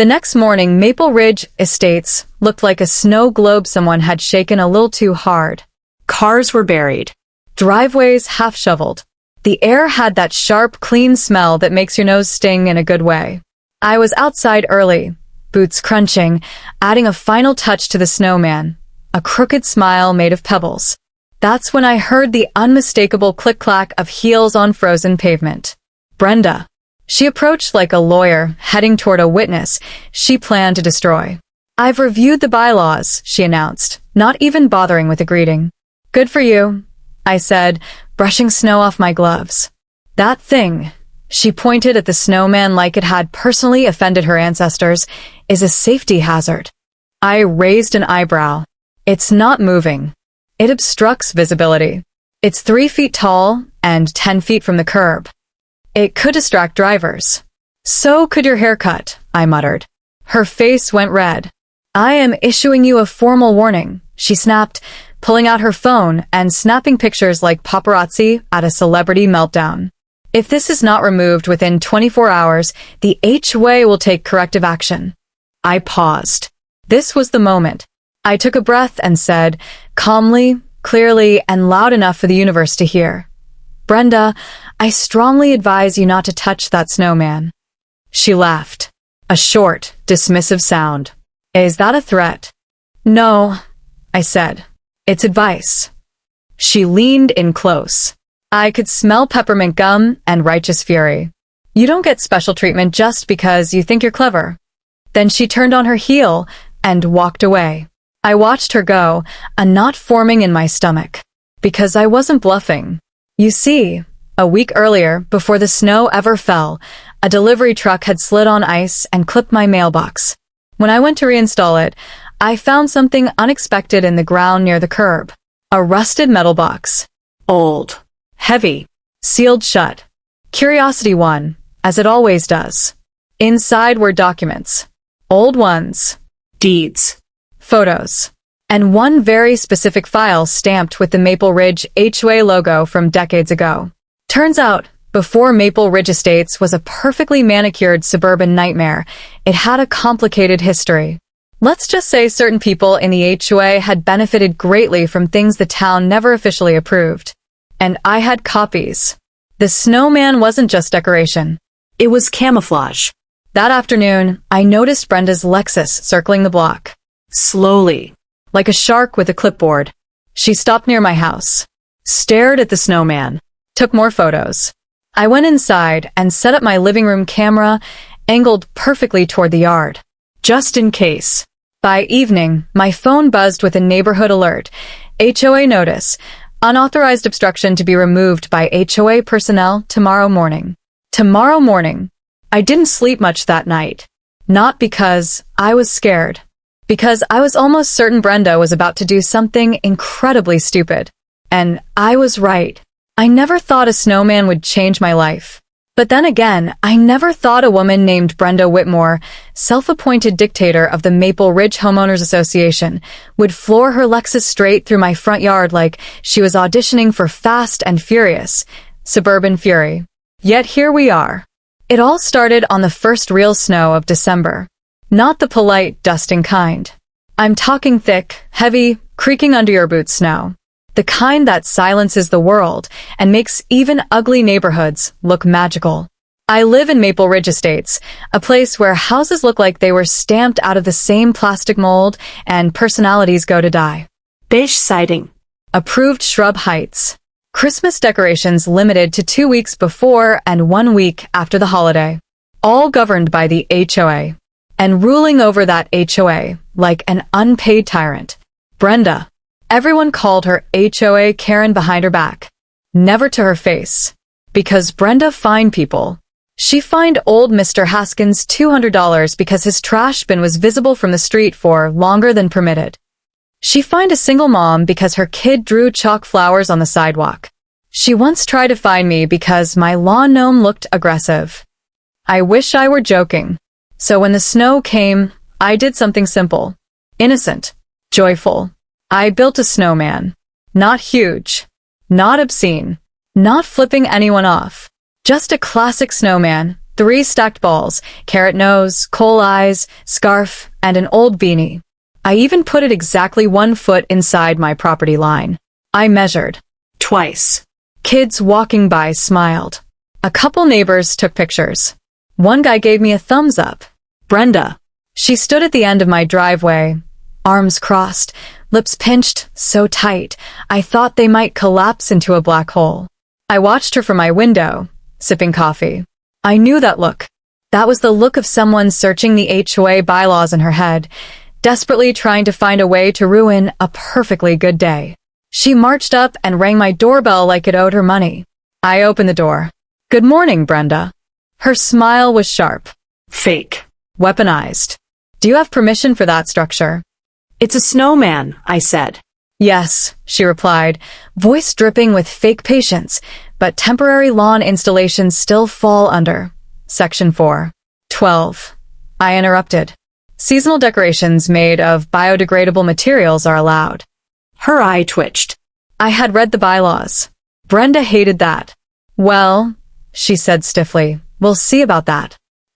The next morning, Maple Ridge Estates looked like a snow globe someone had shaken a little too hard. Cars were buried. Driveways half-shoveled. The air had that sharp, clean smell that makes your nose sting in a good way. I was outside early, boots crunching, adding a final touch to the snowman, a crooked smile made of pebbles. That's when I heard the unmistakable click-clack of heels on frozen pavement. Brenda. She approached like a lawyer, heading toward a witness she planned to destroy. "I've reviewed the bylaws," she announced, not even bothering with a greeting. "Good for you," I said, brushing snow off my gloves. "That thing," she pointed at the snowman like it had personally offended her ancestors, "is a safety hazard." I raised an eyebrow. "It's not moving. It obstructs visibility. It's 3 feet tall and 10 feet from the curb. It could distract drivers." "So could your haircut," I muttered. Her face went red. "I am issuing you a formal warning," she snapped, pulling out her phone and snapping pictures like paparazzi at a celebrity meltdown. "If this is not removed within 24 hours, the HOA will take corrective action." I paused. This was the moment. I took a breath and said, calmly, clearly, and loud enough for the universe to hear, "Brenda, I strongly advise you not to touch that snowman." She laughed. A short, dismissive sound. "Is that a threat?" "No," I said. "It's advice." She leaned in close. I could smell peppermint gum and righteous fury. "You don't get special treatment just because you think you're clever." Then she turned on her heel and walked away. I watched her go, a knot forming in my stomach. Because I wasn't bluffing. You see, a week earlier, before the snow ever fell, a delivery truck had slid on ice and clipped my mailbox. When I went to reinstall it, I found something unexpected in the ground near the curb. A rusted metal box. Old. Heavy. Sealed shut. Curiosity won, as it always does. Inside were documents. Old ones. Deeds. Photos. And one very specific file stamped with the Maple Ridge HOA logo from decades ago. Turns out, before Maple Ridge Estates was a perfectly manicured suburban nightmare, it had a complicated history. Let's just say certain people in the HOA had benefited greatly from things the town never officially approved. And I had copies. The snowman wasn't just decoration. It was camouflage. That afternoon, I noticed Brenda's Lexus circling the block. Slowly. Like a shark with a clipboard. She stopped near my house. Stared at the snowman. Took more photos. I went inside and set up my living room camera, angled perfectly toward the yard. Just in case. By evening, my phone buzzed with a neighborhood alert. HOA notice. Unauthorized obstruction to be removed by HOA personnel tomorrow morning. Tomorrow morning. I didn't sleep much that night. Not because I was scared. Because I was almost certain Brenda was about to do something incredibly stupid. And I was right. I never thought a snowman would change my life. But then again, I never thought a woman named Brenda Whitmore, self-appointed dictator of the Maple Ridge Homeowners Association, would floor her Lexus straight through my front yard like she was auditioning for Fast and Furious, Suburban Fury. Yet here we are. It all started on the first real snow of December. Not the polite, dusting kind. I'm talking thick, heavy, creaking under your boots snow. The kind that silences the world and makes even ugly neighborhoods look magical. I live in Maple Ridge Estates, a place where houses look like they were stamped out of the same plastic mold and personalities go to die. Beige siding. Approved shrub heights. Christmas decorations limited to 2 weeks before and 1 week after the holiday. All governed by the HOA. And ruling over that HOA, like an unpaid tyrant. Brenda. Everyone called her HOA Karen behind her back. Never to her face. Because Brenda fined people. She fined old Mr. Haskins $200 because his trash bin was visible from the street for longer than permitted. She fined a single mom because her kid drew chalk flowers on the sidewalk. She once tried to fine me because my lawn gnome looked aggressive. I wish I were joking. So when the snow came, I did something simple. Innocent. Joyful. I built a snowman. Not huge. Not obscene. Not flipping anyone off. Just a classic snowman, 3 stacked balls, carrot nose, coal eyes, scarf, and an old beanie. I even put it exactly 1 foot inside my property line. I measured. Twice. Kids walking by smiled. A couple neighbors took pictures. One guy gave me a thumbs up. Brenda. She stood at the end of my driveway, arms crossed, lips pinched so tight, I thought they might collapse into a black hole. I watched her from my window, sipping coffee. I knew that look. That was the look of someone searching the HOA bylaws in her head, desperately trying to find a way to ruin a perfectly good day. She marched up and rang my doorbell like it owed her money. I opened the door. "Good morning, Brenda." Her smile was sharp. Fake. Weaponized. "Do you have permission for that structure?" It's a snowman, I said. "Yes," she replied, voice dripping with fake patience, but temporary lawn installations still fall under Section 4. 12. I interrupted. "Seasonal decorations made of biodegradable materials are allowed." Her eye twitched. I had read the bylaws. Brenda hated that. "Well," she said stiffly, "we'll see about that."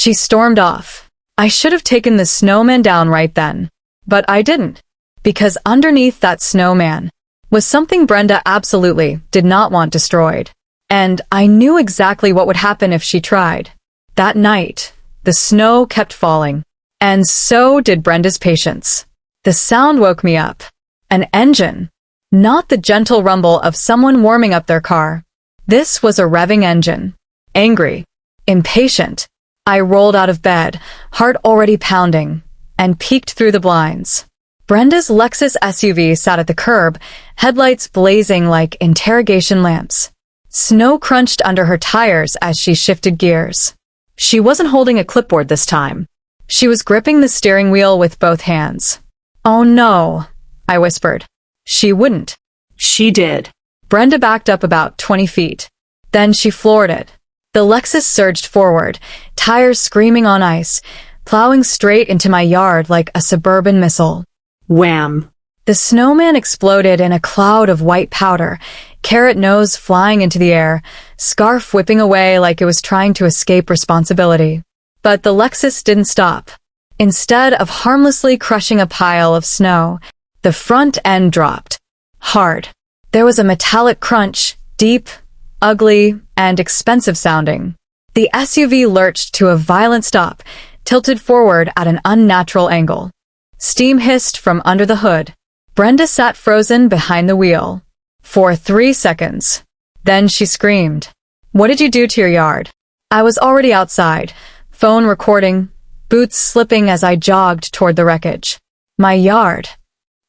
She stormed off. I should have taken the snowman down right then. But I didn't. Because underneath that snowman was something Brenda absolutely did not want destroyed. And I knew exactly what would happen if she tried. That night, the snow kept falling. And so did Brenda's patience. The sound woke me up. An engine. Not the gentle rumble of someone warming up their car. This was a revving engine. Angry. Impatient. I rolled out of bed, heart already pounding, and peeked through the blinds. Brenda's Lexus SUV sat at the curb, headlights blazing like interrogation lamps. Snow crunched under her tires as she shifted gears. She wasn't holding a clipboard this time. She was gripping the steering wheel with both hands. "Oh no," I whispered. "She wouldn't." She did. Brenda backed up about 20 feet. Then she floored it. The Lexus surged forward, tires screaming on ice, plowing straight into my yard like a suburban missile. Wham! The snowman exploded in a cloud of white powder, carrot nose flying into the air, scarf whipping away like it was trying to escape responsibility. But the Lexus didn't stop. Instead of harmlessly crushing a pile of snow, the front end dropped. Hard. There was a metallic crunch, deep, ugly, and expensive sounding. The SUV lurched to a violent stop, tilted forward at an unnatural angle. Steam hissed from under the hood. Brenda sat frozen behind the wheel. For 3 seconds. Then she screamed. "What did you do to your yard?" I was already outside, phone recording, boots slipping as I jogged toward the wreckage. "My yard,"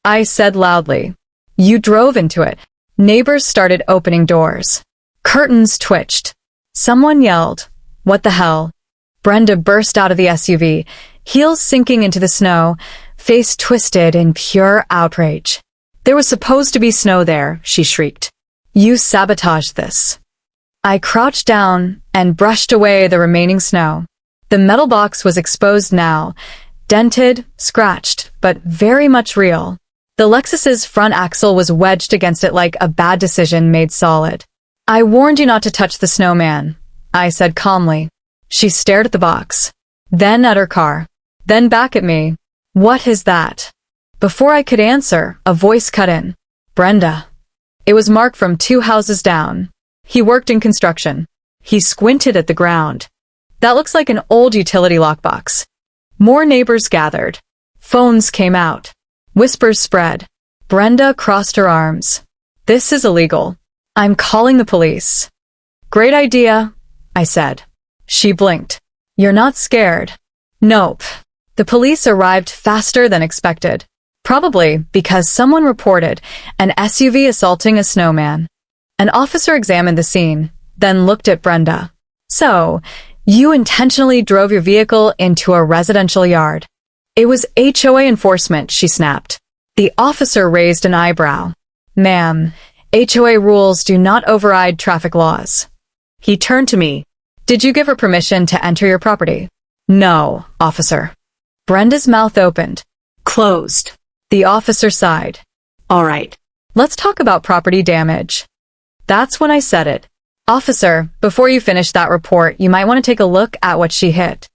I said loudly. "You drove into it." Neighbors started opening doors. Curtains twitched. Someone yelled, "What the hell?" Brenda burst out of the SUV, heels sinking into the snow, face twisted in pure outrage. "There was supposed to be snow there," she shrieked. "You sabotaged this." I crouched down and brushed away the remaining snow. The metal box was exposed now, dented, scratched, but very much real. The Lexus's front axle was wedged against it like a bad decision made solid. "I warned you not to touch the snowman," I said calmly. She stared at the box, then at her car, then back at me. "What is that?" Before I could answer, a voice cut in. "Brenda." It was Mark from 2 houses down. He worked in construction. He squinted at the ground. "That looks like an old utility lockbox." More neighbors gathered. Phones came out. Whispers spread. Brenda crossed her arms. "This is illegal. I'm calling the police." "Great idea," I said. She blinked. "You're not scared?" "Nope." The police arrived faster than expected. Probably because someone reported an SUV assaulting a snowman. An officer examined the scene, then looked at Brenda. "So, you intentionally drove your vehicle into a residential yard." "It was HOA enforcement," she snapped. The officer raised an eyebrow. "Ma'am, HOA rules do not override traffic laws." He turned to me. "Did you give her permission to enter your property?" "No, officer." Brenda's mouth opened. Closed. The officer sighed. "All right. Let's talk about property damage." That's when I said it. Officer, before you finish that report, you might want to take a look at what she hit.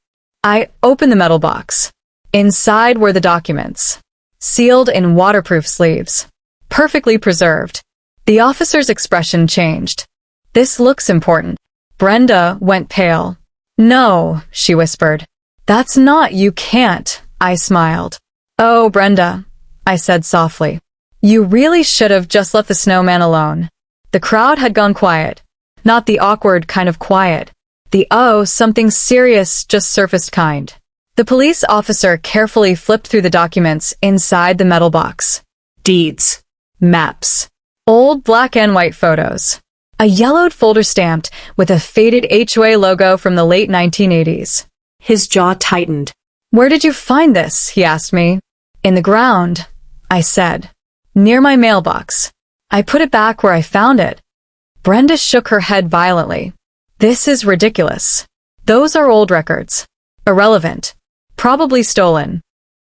I opened the metal box. Inside were the documents, sealed in waterproof sleeves, perfectly preserved. The officer's expression changed. This looks important. Brenda went pale. No, she whispered. That's not, you can't, I smiled. Oh, Brenda, I said softly. You really should have just left the snowman alone. The crowd had gone quiet. Not the awkward kind of quiet. The something serious just surfaced kind. The police officer carefully flipped through the documents inside the metal box. Deeds. Maps. Old black and white photos. A yellowed folder stamped with a faded HOA logo from the late 1980s. His jaw tightened. Where did you find this? He asked me. In the ground, I said. Near my mailbox. I put it back where I found it. Brenda shook her head violently. This is ridiculous. Those are old records. Irrelevant. Probably stolen.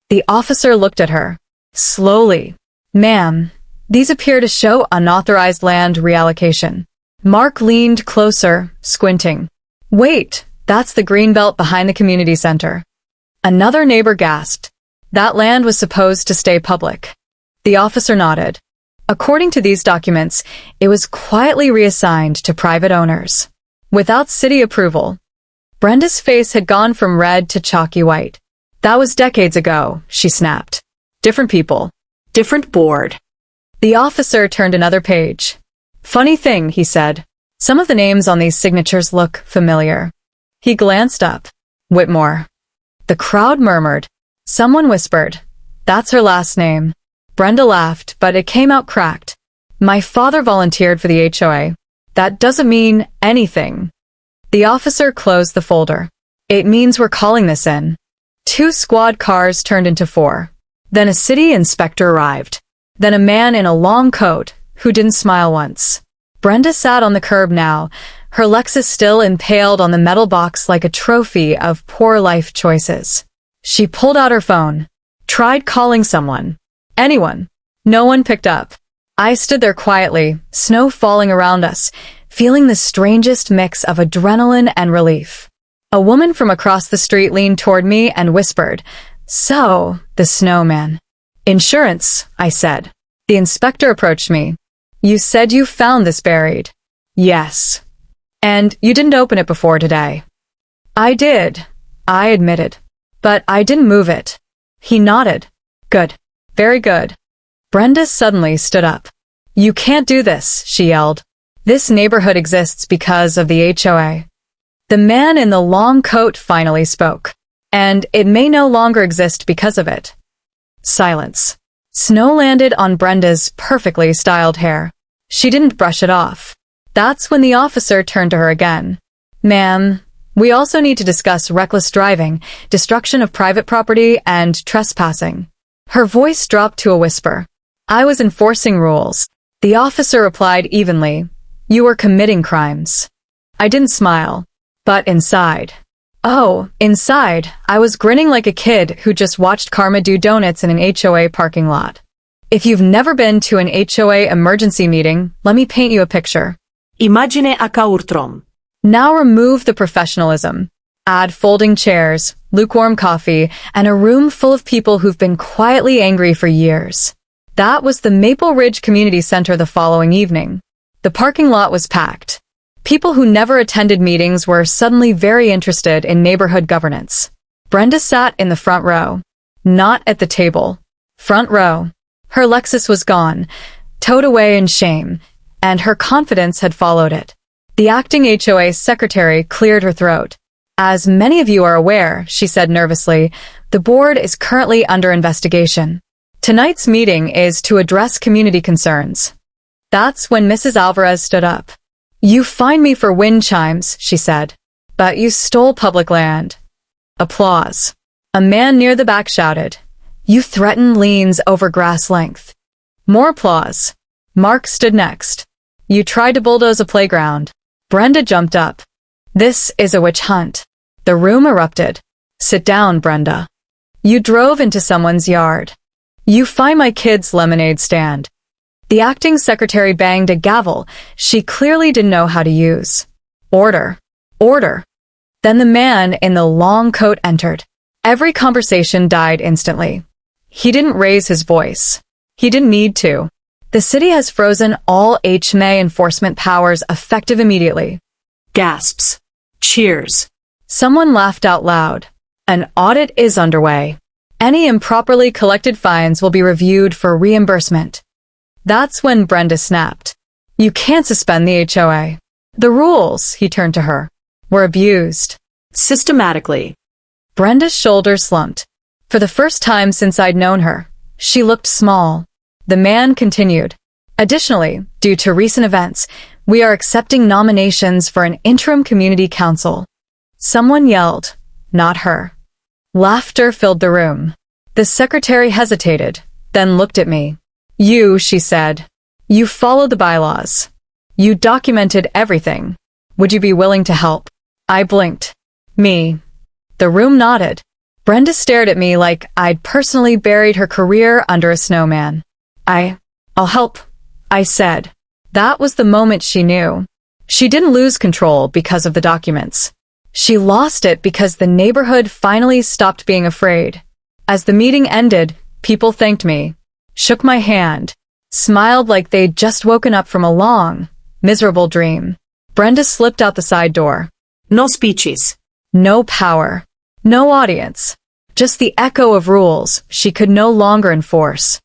The officer looked at her. Slowly. Ma'am, these appear to show unauthorized land reallocation. Mark leaned closer, squinting. Wait, that's the green belt behind the community center. Another neighbor gasped. That land was supposed to stay public. The officer nodded. According to these documents, it was quietly reassigned to private owners. Without city approval. Brenda's face had gone from red to chalky white. That was decades ago, she snapped. Different people. Different board. The officer turned another page. Funny thing, he said. Some of the names on these signatures look familiar. He glanced up. Whitmore. The crowd murmured. Someone whispered. That's her last name. Brenda laughed, but it came out cracked. My father volunteered for the HOA. That doesn't mean anything. The officer closed the folder. It means we're calling this in. 2 squad cars turned into 4. Then a city inspector arrived. Then a man in a long coat, who didn't smile once. Brenda sat on the curb now, her Lexus still impaled on the metal box like a trophy of poor life choices. She pulled out her phone. Tried calling someone. Anyone. No one picked up. I stood there quietly, snow falling around us, feeling the strangest mix of adrenaline and relief. A woman from across the street leaned toward me and whispered, So, the snowman. Insurance, I said. The inspector approached me. You said you found this buried. Yes. And you didn't open it before today. I did, I admitted. But I didn't move it. He nodded. Good. Very good. Brenda suddenly stood up. You can't do this, she yelled. This neighborhood exists because of the HOA. The man in the long coat finally spoke. And it may no longer exist because of it. Silence. Snow landed on Brenda's perfectly styled hair. She didn't brush it off. That's when the officer turned to her again. Ma'am, we also need to discuss reckless driving, destruction of private property, and trespassing. Her voice dropped to a whisper. I was enforcing rules. The officer replied evenly. You were committing crimes. I didn't smile. But inside. Oh, inside, I was grinning like a kid who just watched karma do donuts in an HOA parking lot. If you've never been to an HOA emergency meeting, let me paint you a picture. Imagine a caurtrom. Now remove the professionalism. Add folding chairs, lukewarm coffee, and a room full of people who've been quietly angry for years. That was the Maple Ridge Community Center the following evening. The parking lot was packed. People who never attended meetings were suddenly very interested in neighborhood governance. Brenda sat in the front row. Not at the table. Front row. Her Lexus was gone, towed away in shame, and her confidence had followed it. The acting HOA secretary cleared her throat. As many of you are aware, she said nervously, the board is currently under investigation. Tonight's meeting is to address community concerns. That's when Mrs. Alvarez stood up. You fined me for wind chimes, she said. But you stole public land. Applause. A man near the back shouted. You threatened liens over grass length. More applause. Mark stood next. You tried to bulldoze a playground. Brenda jumped up. This is a witch hunt. The room erupted. Sit down, Brenda. You drove into someone's yard. You fined my kid's lemonade stand. The acting secretary banged a gavel she clearly didn't know how to use. Order. Order. Then the man in the long coat entered. Every conversation died instantly. He didn't raise his voice. He didn't need to. The city has frozen all HOA enforcement powers effective immediately. Gasps. Cheers. Someone laughed out loud. An audit is underway. Any improperly collected fines will be reviewed for reimbursement. That's when Brenda snapped. You can't suspend the HOA. The rules, he turned to her, were abused. Systematically. Brenda's shoulders slumped. For the first time since I'd known her, she looked small. The man continued. Additionally, due to recent events, we are accepting nominations for an interim community council. Someone yelled, not her. Laughter filled the room. The secretary hesitated, then looked at me. You, she said. You follow the bylaws. You documented everything. Would you be willing to help? I blinked. Me. The room nodded. Brenda stared at me like I'd personally buried her career under a snowman. I'll help, I said. That was the moment she knew. She didn't lose control because of the documents. She lost it because the neighborhood finally stopped being afraid. As the meeting ended, people thanked me, shook my hand, smiled like they'd just woken up from a long, miserable dream. Brenda slipped out the side door. No speeches. No power. No audience. Just the echo of rules she could no longer enforce.